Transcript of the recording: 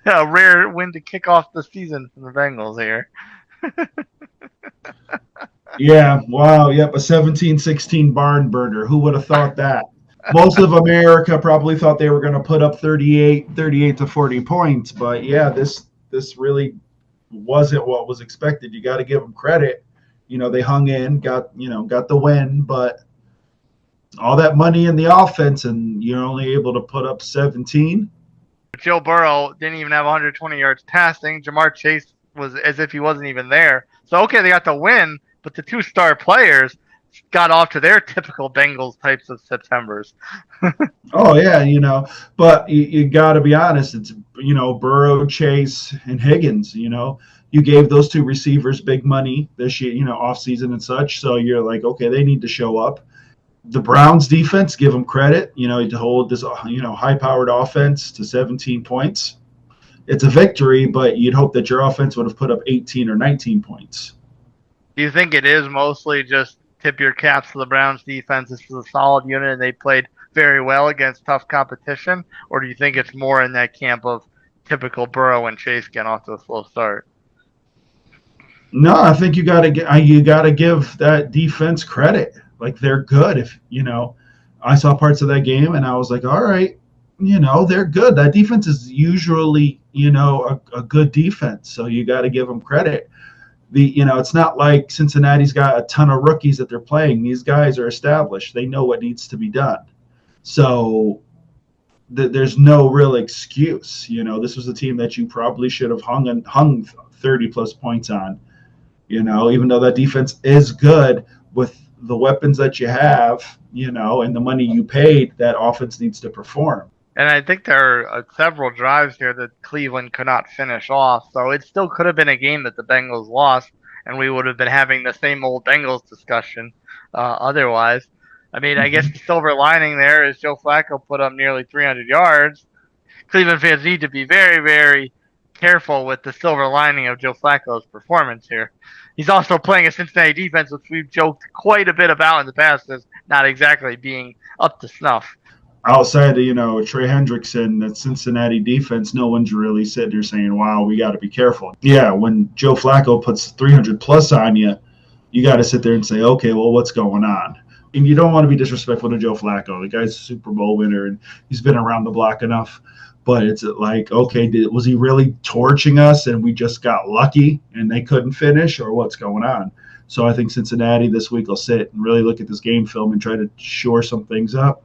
A rare win to kick off the season for the Bengals here. Yeah, wow, yep, a 17-16 barn burner. Who would have thought that? Most of America probably thought they were going to put up 38 to 40 points, but yeah, this really wasn't what was expected. You got to give them credit. They hung in, got the win, but all that money in the offense and you're only able to put up 17. Joe Burrow didn't even have 120 yards passing. Jamar Chase was as if he wasn't even there. So okay, they got the win, but the two-star players got off to their typical Bengals types of Septembers. Oh yeah, but you got to be honest. It's Burrow, Chase, and Higgins. You gave those two receivers big money this year, off season and such. So you're like, okay, they need to show up. The Browns defense, give them credit. To hold this high-powered offense to 17 points. It's a victory, but you'd hope that your offense would have put up 18 or 19 points. Do you think it is mostly just tip your caps to the Browns defense? This is a solid unit and they played very well against tough competition, or do you think it's more in that camp of typical Burrow and Chase getting off to a slow start? No, I think you gotta give that defense credit. Like they're good. If I saw parts of that game and I was like, all right, they're good. That defense is usually a good defense, so you got to give them credit. It's not like Cincinnati's got a ton of rookies that they're playing. These guys are established. They know what needs to be done. So there's no real excuse. This was a team that you probably should have hung 30 plus points on. Even though that defense is good with the weapons that you have, and the money you paid, that offense needs to perform. And I think there are several drives here that Cleveland could not finish off. So it still could have been a game that the Bengals lost, and we would have been having the same old Bengals discussion otherwise. I mean, I guess Mm-hmm. the silver lining there is Joe Flacco put up nearly 300 yards. Cleveland fans need to be very, very careful with the silver lining of Joe Flacco's performance here. He's also playing a Cincinnati defense, which we've joked quite a bit about in the past as not exactly being up to snuff. Outside of Trey Hendrickson, that Cincinnati defense, no one's really sitting there saying, "Wow, we got to be careful." Yeah, when Joe Flacco puts 300 plus on you, you got to sit there and say, "Okay, well, what's going on?" And you don't want to be disrespectful to Joe Flacco. The guy's a Super Bowl winner and he's been around the block enough. But it's like, okay, was he really torching us and we just got lucky and they couldn't finish, or what's going on? So I think Cincinnati this week will sit and really look at this game film and try to shore some things up.